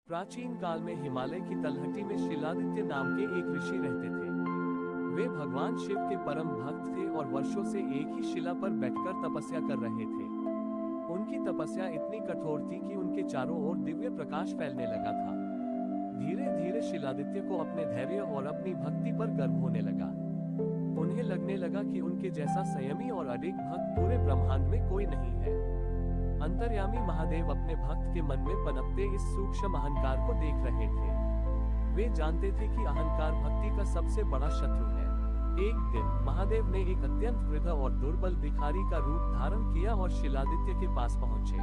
प्राचीन काल में हिमालय की तलहटी में शिलादित्य नाम के एक ऋषि रहते थे। वे भगवान शिव के परम भक्त थे और वर्षों से एक ही शिला पर बैठकर तपस्या कर रहे थे। उनकी तपस्या इतनी कठोर थी कि उनके चारों ओर दिव्य प्रकाश फैलने लगा था। धीरे धीरे शिलादित्य को अपने धैर्य और अपनी भक्ति पर गर्व होने लगा। उन्हें लगने लगा कि उनके जैसा संयमी और अडिग भक्त पूरे ब्रह्मांड में कोई नहीं है। अंतर्यामी महादेव अपने भक्त के मन में पनपते इस सूक्ष्म अहंकार को देख रहे थे। वे जानते थे कि अहंकार भक्ति का सबसे बड़ा शत्रु है। एक दिन महादेव ने एक अत्यंत वृद्ध और दुर्बल भिखारी का रूप धारण किया और शिलादित्य के पास पहुंचे।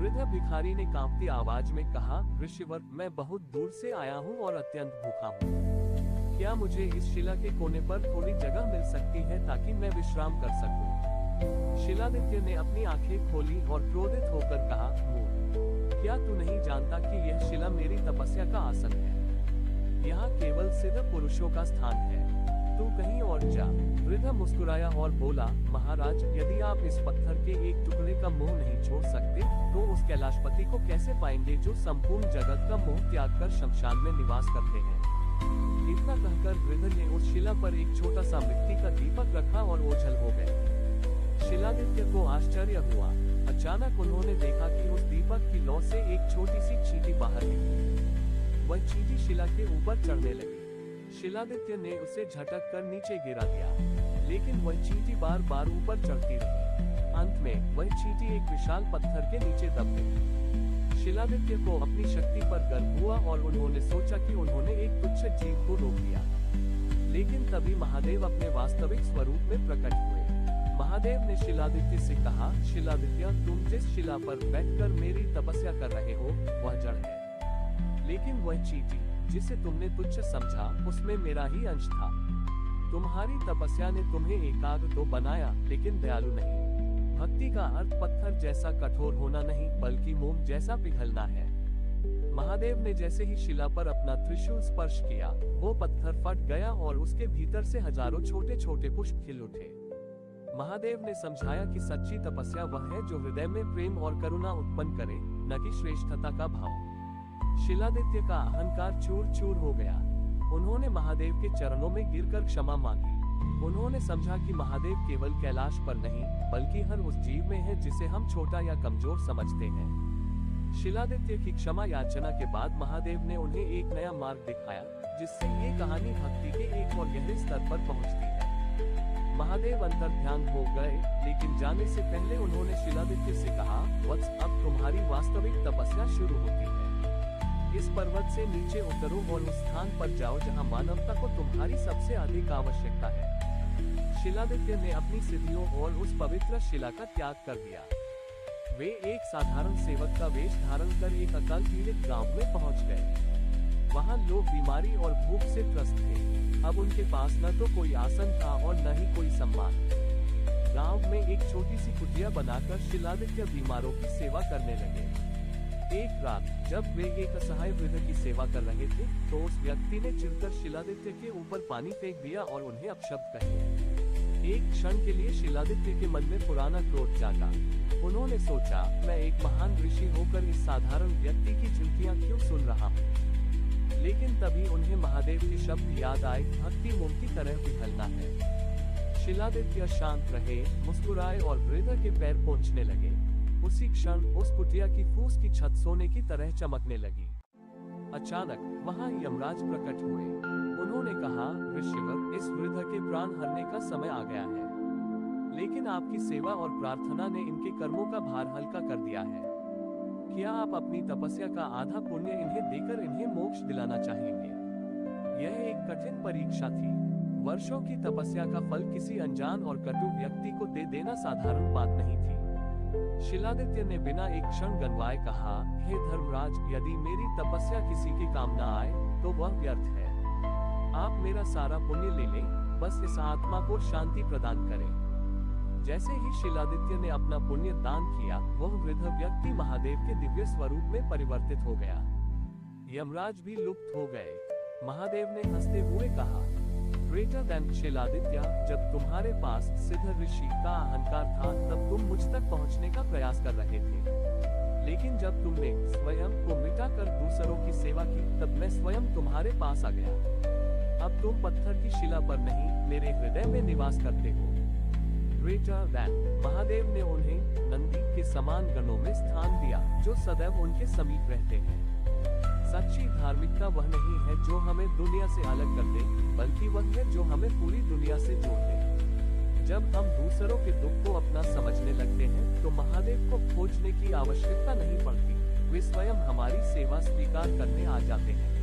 वृद्ध भिखारी ने कांपती आवाज में कहा, ऋषिवर, मैं बहुत दूर से आया हूँ और अत्यंत भूखा हूँ। क्या मुझे इस शिला के कोने पर थोड़ी जगह मिल सकती है ताकि मैं विश्राम कर सकूं? शिलादित्य ने अपनी आंखें खोली और क्रोधित होकर कहा, मूर्ख, क्या तू नहीं जानता कि यह शिला मेरी तपस्या का आसन है? यहाँ केवल सिद्ध पुरुषों का स्थान है। तू कहीं और जा। वृद्ध मुस्कुराया और बोला, महाराज, यदि आप इस पत्थर के एक टुकड़े का मोह नहीं छोड़ सकते, तो उस कैलाशपति को कैसे पाएंगे जो संपूर्ण जगत का मोह त्याग कर शमशान में निवास करते हैं? इतना कहकर वृद्ध ने उस शिला पर एक छोटा सा मिट्टी का दीपक रखा और ओझल हो गए। शिलादित्य को आश्चर्य हुआ। अचानक उन्होंने देखा कि उस दीपक की लौ से एक छोटी सी चींटी बाहर निकली। वह चींटी शिला के ऊपर चढ़ने लगी। शिलादित्य ने उसे झटक कर नीचे गिरा दिया, लेकिन वह चींटी बार बार ऊपर चढ़ती रही। अंत में वह चींटी एक विशाल पत्थर के नीचे दब गई। शिलादित्य को अपनी शक्ति पर गर्व हुआ और उन्होंने सोचा कि उन्होंने एक तुच्छ जीव को रोक दिया। लेकिन तभी महादेव अपने वास्तविक स्वरूप में प्रकट हुए। महादेव ने शिलादित्य से कहा, शिलादित्य, तुम जिस शिला पर बैठकर मेरी तपस्या कर रहे हो वह जड़ है, लेकिन वह चींटी जिसे तुमने तुच्छ समझा उसमें मेरा ही अंश था। तुम्हारी तपस्या ने तुम्हें एकाग्र तो बनाया, लेकिन दयालु नहीं। भक्ति का अर्थ पत्थर जैसा कठोर होना नहीं, बल्कि मोम जैसा पिघलना है। महादेव ने जैसे ही शिला पर अपना त्रिशूल स्पर्श किया, वो पत्थर फट गया और उसके भीतर से हजारों छोटे छोटे पुष्प खिल उठे। महादेव ने समझाया कि सच्ची तपस्या वह है जो हृदय में प्रेम और करुणा उत्पन्न करे, न कि श्रेष्ठता का भाव। शिलादित्य का अहंकार चूर चूर हो गया। उन्होंने महादेव के चरणों में गिरकर क्षमा मांगी। उन्होंने समझा कि महादेव केवल कैलाश पर नहीं, बल्कि हर उस जीव में है जिसे हम छोटा या कमजोर समझते हैं। शिलादित्य की क्षमा याचना के बाद महादेव ने उन्हें एक नया मार्ग दिखाया, जिससे ये कहानी भक्ति के एक और गहरे स्तर पर पहुंचती है। महादेव अंतर ध्यान हो गए, लेकिन जाने से पहले उन्होंने शिलादित्य से कहा, वत्स, अब तुम्हारी वास्तविक तपस्या शुरू होती है। इस पर्वत से नीचे उतरो और उस स्थान पर जाओ जहां मानवता को तुम्हारी सबसे अधिक आवश्यकता है। शिलादित्य ने अपनी सिद्धियों और उस पवित्र शिला का त्याग कर दिया। वे एक साधारण सेवक का वेश धारण कर एक अकाल पीड़ित गांव में पहुंच गए। वहां लोग बीमारी और भूख से त्रस्त थे। अब उनके पास न तो कोई आसन था और न ही कोई सम्मान। गांव में एक छोटी सी कुटिया बनाकर शिलादित्य बीमारों की सेवा करने लगे। एक रात जब वे एक असहाय वृद्ध की सेवा कर रहे थे, तो उस व्यक्ति ने चिढ़कर शिलादित्य के ऊपर पानी फेंक दिया और उन्हें अपशब्द कहे। एक क्षण के लिए शिलादित्य के मन में पुराना क्रोध जागा। उन्होंने सोचा, मैं एक महान ऋषि होकर इस साधारण व्यक्ति की चुटकियां क्यों सुन रहा हूँ? लेकिन तभी उन्हें महादेव के शब्द याद आए, भक्ति मोम की तरह पिघलना है। शिलादित्य शांत रहे, मुस्कुराए और वृद्ध के पैर पोंछने लगे। उसी क्षण उस कुटिया की फूस की छत सोने की तरह चमकने लगी। अचानक वहां यमराज प्रकट हुए। उन्होंने कहा, ऋषिवर, इस वृद्ध के प्राण हरने का समय आ गया है, लेकिन आपकी सेवा और प्रार्थना ने इनके कर्मों का भार हल्का कर दिया है। क्या आप अपनी तपस्या का आधा पुण्य इन्हें देकर इन्हें मोक्ष दिलाना चाहेंगे? यह एक कठिन परीक्षा थी। वर्षों की तपस्या का फल किसी अनजान और कटु व्यक्ति को दे देना साधारण बात नहीं थी। शिलादित्य ने बिना एक क्षण गनवाए कहा, हे धर्मराज, यदि मेरी तपस्या किसी के काम न आए तो वह व्यर्थ है। आप मेरा सारा पुण्य ले लें, बस इस आत्मा को शांति प्रदान करें। जैसे ही शिलादित्य ने अपना पुण्य दान किया, वह वृद्ध व्यक्ति महादेव के दिव्य स्वरूप में परिवर्तित हो गया। यमराज भी लुप्त हो गए। महादेव ने हंसते हुए कहा, ग्रेटर देन शिलादित्य, जब तुम्हारे पास सिद्ध ऋषि का अहंकार था तब तुम मुझ तक पहुंचने का प्रयास कर रहे थे, लेकिन जब तुमने स्वयं को मिटाकर दूसरों की सेवा की, तब मैं स्वयं तुम्हारे पास आ गया। अब तुम पत्थर की शिला पर नहीं, मेरे हृदय में निवास करते हो। Greater than, महादेव ने उन्हें नंदी के समान गणों में स्थान दिया, जो सदैव उनके समीप रहते हैं। सच्ची धार्मिकता वह नहीं है जो हमें दुनिया से अलग कर दे, बल्कि वह है जो हमें पूरी दुनिया से जोड़ दे। जब हम दूसरों के दुख को अपना समझने लगते हैं, तो महादेव को खोजने की आवश्यकता नहीं पड़ती, वे स्वयं हमारी सेवा स्वीकार करने आ जाते हैं।